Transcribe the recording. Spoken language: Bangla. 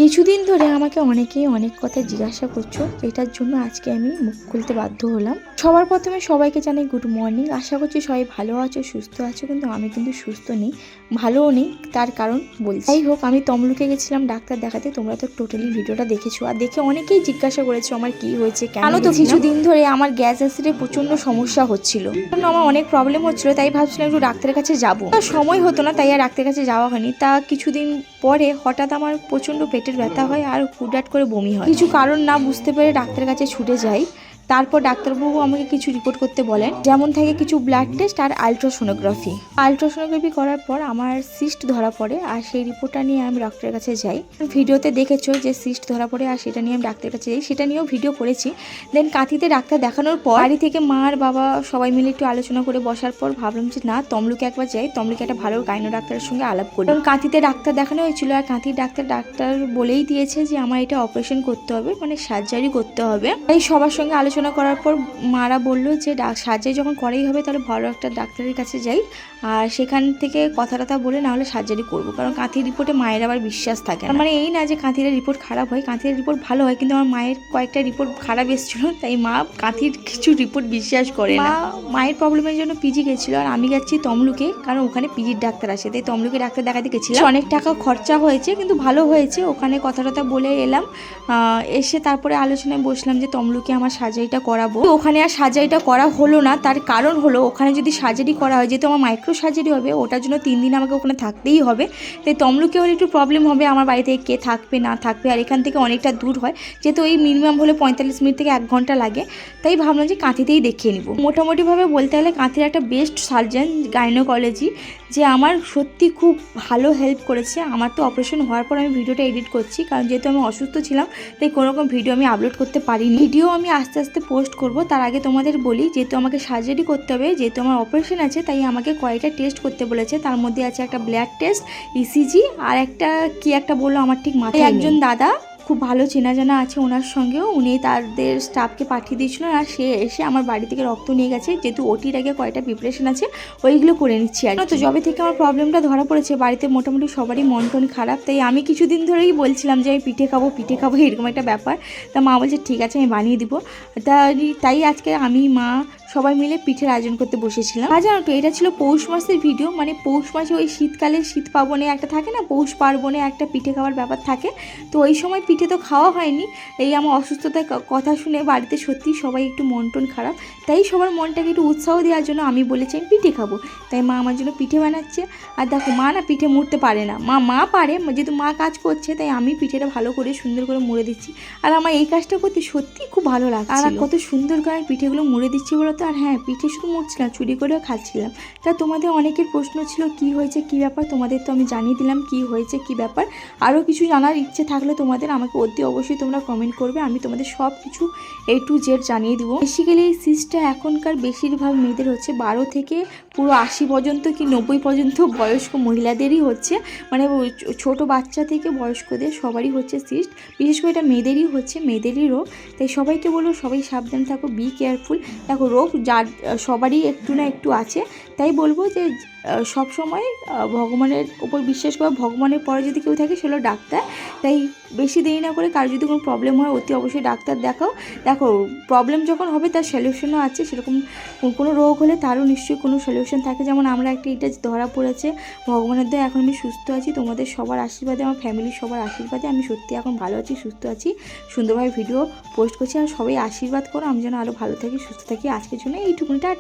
কিছুদিন ধরে আমাকে অনেকেই অনেক কথা জিজ্ঞাসা করছো, এটার জন্য আজকে আমি মুখ খুলতে বাধ্য হলাম। সবার প্রথমে সবাইকে জানাই গুড মর্নিং। আশা করছি সবাই ভালো আছো, সুস্থ আছো। কিন্তু আমি কিন্তু সুস্থ নেই, ভালোও নেই। তার কারণ বলছি। যাই হোক, আমি তমলুকে গেছিলাম ডাক্তার দেখাতে। তোমরা তো টোটালি ভিডিওটা দেখেছো, আর দেখে অনেকেই জিজ্ঞাসা করেছো আমার কি হয়েছে, কেন। তো কিছুদিন ধরে আমার গ্যাস অ্যাসিডের প্রচন্ড সমস্যা হচ্ছিল, আমার অনেক প্রবলেম হচ্ছিল। তাই ভাবছিলাম একটু ডাক্তারের কাছে যাবো, সময় হতো না, তাই আর ডাক্তারের কাছে যাওয়া হয়নি। তা কিছুদিন পরে হঠাৎ আমার প্রচণ্ড পেটের ব্যথা হয় আর হুটহাট করে বমি হয়। কিছু কারণ না বুঝতে পেরে ডাক্তারের কাছে ছুটে যাই। তারপর ডাক্তারবাবু আমাকে কিছু রিপোর্ট করতে বলেন, যেমন থাকে কিছু ব্লাড টেস্ট আর আলট্রাসোনোগ্রাফি করার পর আমার সিস্ট ধরা পড়ে। আর সেই রিপোর্টটা নিয়ে আমি ডাক্তারের কাছে যাই। ভিডিওতে দেখেছো যে সিস্ট ধরা পড়ে, আর সেটা নিয়ে আমি ডাক্তারের কাছে যাই। সেটা নিয়েও ভিডিও করেছি। দেন কাঁথিতে ডাক্তার দেখানোর পর বাড়ি থেকে মা আর বাবা সবাই মিলে একটু আলোচনা করে বসার পর ভাবলাম যে না, তমলুকে একবার যাই, তমলুকে একটা ভালো গাইনো ডাক্তারের সঙ্গে আলাপ করি। কারণ কাঁথিতে ডাক্তার দেখানো হয়েছিল, আর কাঁথির ডাক্তার বলেই দিয়েছে যে আমার এটা অপারেশন করতে হবে, মানে সার্জারি করতে হবে। তাই সবার সঙ্গে আলোচনা করার পর মারা বললো যে সার্জারি যখন করাই হবে তাহলে ভালো একটা ডাক্তারের কাছে যাই, আর সেখান থেকে কথা বলে না হলে সার্জারি করবো। কারণ কাঁথির রিপোর্টে মায়ের আবার বিশ্বাস থাকে না। মানে এই না যে কাঁথির রিপোর্ট খারাপ হয়, কাঁথির রিপোর্ট ভালো হয়, কিন্তু আমার মায়ের কয়েকটা রিপোর্ট খারাপ এসেছিল, তাই মা কাঁথির কিছু রিপোর্ট বিশ্বাস করে না। মায়ের প্রবলেমের জন্য পিজি গেছিলো, আর আমি যাচ্ছি তমলুকে, কারণ ওখানে পিজির ডাক্তার আসে। তাই তমলুকে ডাক্তার দেখাতে গেছিলাম। অনেক টাকা খরচা হয়েছে, কিন্তু ভালো হয়েছে। ওখানে কথা বলে এলাম। এসে তারপরে আলোচনায় বসলাম যে তমলুকে আমার সার্জারিটা করাবো। ওখানে আর সার্জারিটা করা হলো না। তার কারণ হলো, ওখানে যদি সার্জারি করা হয়, যেহেতু আমার মাইক্রো সার্জারি হবে, ওটার জন্য 3 দিন আমাকে ওখানে থাকতেই হবে। তাই তমলুকে হলে একটু প্রবলেম হবে, আমার বাড়ি থেকে কে থাকবে না থাকবে, আর এখান থেকে অনেকটা দূর হয়, যেহেতু এই মিনিমাম হলে 45 মিনিট থেকে 1 ঘন্টা লাগে। তাই ভাবলাম যে কাঁথিতেই দেখিয়ে নিব। মোটামুটিভাবে বলতে গেলে কাঁথির একটা বেস্ট সার্জন গাইনোকোলজি, যে আমার সত্যি খুব ভালো হেল্প করেছে। আমার তো অপারেশন হওয়ার পর আমি ভিডিওটা এডিট করছি, কারণ যেহেতু আমি অসুস্থ ছিলাম, তাই কোনো রকম ভিডিও আমি আপলোড করতে পারিনি। ভিডিও আমি আস্তে আস্তে পোস্ট করব। তার আগে তোমাদের বলি, যেহেতু আমাকে সার্জারি করতে হবে, যেহেতু আমার অপারেশন আছে, তাই আমাকে কয়েকটা টেস্ট করতে বলেছে। তার মধ্যে আছে একটা ব্লাড টেস্ট, ইসিজি, আর একটা কি একটা বললো আমার ঠিক মাথায়। একজন দাদা খুব ভালো চেনা জানা আছে ওনার সঙ্গেও, উনি তাদের স্টাফকে পাঠিয়ে দিয়েছিলেন, আর সে এসে আমার বাড়ি থেকে রক্ত নিয়ে গেছে। যেহেতু ওটির আগে কয়েকটা প্রিপারেশন আছে, ওইগুলো করে নিচ্ছি। আর তো যবে থেকে আমার প্রবলেমটা ধরা পড়েছে, বাড়িতে মোটামুটি সবারই মন টন খারাপ। তাই আমি কিছুদিন ধরেই বলছিলাম যে আমি পিঠে খাবো এরকম একটা ব্যাপার। তা মা বলছে ঠিক আছে, আমি বানিয়ে দিব। তাই আজকে আমি মা সবাই মিলে পিঠের আয়োজন করতে বসেছিলাম। আর জানো তো, এটা ছিল পৌষ মাসের ভিডিও। মানে পৌষ মাসে ওই শীতকালে শীত পার্বণে একটা থাকে না, পৌষ পার্বণে একটা পিঠে খাওয়ার ব্যাপার থাকে। তো ওই সময় পিঠে তো খাওয়া হয়নি। এই আমার অসুস্থতার কথা শুনে বাড়িতে সত্যি সবাই একটু মন টন খারাপ। তাই সবার মনটাকে একটু উৎসাহ দেওয়ার জন্য আমি বলেছি আমি পিঠে খাবো। তাই মা আমার জন্য পিঠে বানাচ্ছে। আর দেখো, মা না পিঠে মুড়তে পারে না, মা পারে, যেহেতু মা কাজ করছে, তাই আমি পিঠেটা ভালো করে সুন্দর করে মুড়ে দিচ্ছি। আর আমার এই কাজটা করতে সত্যি খুব ভালো লাগছে। আর কত সুন্দর করে পিঠেগুলো মুড়ে দিচ্ছি বলো তো। আর হ্যাঁ, পিঠে শুধু মুড়ছিলাম, চুরি করেও খাচ্ছিলাম। তা তোমাদের অনেকের প্রশ্ন ছিল কি হয়েছে কী ব্যাপার, তোমাদের তো আমি জানিয়ে দিলাম কি হয়েছে কী ব্যাপার। আরও কিছু জানার ইচ্ছে থাকলে তোমাদের আমাকে অতি অবশ্যই তোমরা কমেন্ট করবে, আমি তোমাদের সব কিছু A to Z জানিয়ে দিব। বেসিক্যালি এই সিস্টটা এখনকার বেশিরভাগ মেয়েদের হচ্ছে, 12 থেকে পুরো 80 পর্যন্ত কি 90 পর্যন্ত বয়স্ক মহিলাদেরই হচ্ছে। মানে ছোট বাচ্চা থেকে বয়স্কদের সবারই হচ্ছে সিস্ট। বিশেষ করে এটা মেয়েদেরই রোগ। তাই সবাইকে বলবো সবাই সাবধান থাকো, বি কেয়ারফুল। দেখো, রোগ যার সবারই একটু না একটু আছে। তাই বলবো যে সব সময় ভগবানের উপর বিশ্বাস করো। ভগবানের পরে যদি কেউ থাকে সেগুলো ডাক্তার। তাই বেশি দেরি না করে কারো যদি কোনো প্রবলেম হয়, অতি অবশ্যই ডাক্তার দেখাও। দেখো, প্রবলেম যখন হবে তার সলিউশনও আছে। সেরকম কোনো রোগ হলে তারও নিশ্চয়ই কোনো সলিউশন থাকে। যেমন আমরা এটা ধরা পড়েছে, ভগবানের দয়ায় এখন আমি সুস্থ আছি। তোমাদের সবার আশীর্বাদে, আমার ফ্যামিলির সবার আশীর্বাদে আমি সত্যি এখন ভালো আছি, সুস্থ আছি, সুন্দরভাবে ভিডিও পোস্ট করছি। আর সবাই আশীর্বাদ করো আমি যেন আরও ভালো থাকি, সুস্থ থাকি। আজকের জন্য এইটুকুনি, টাটা।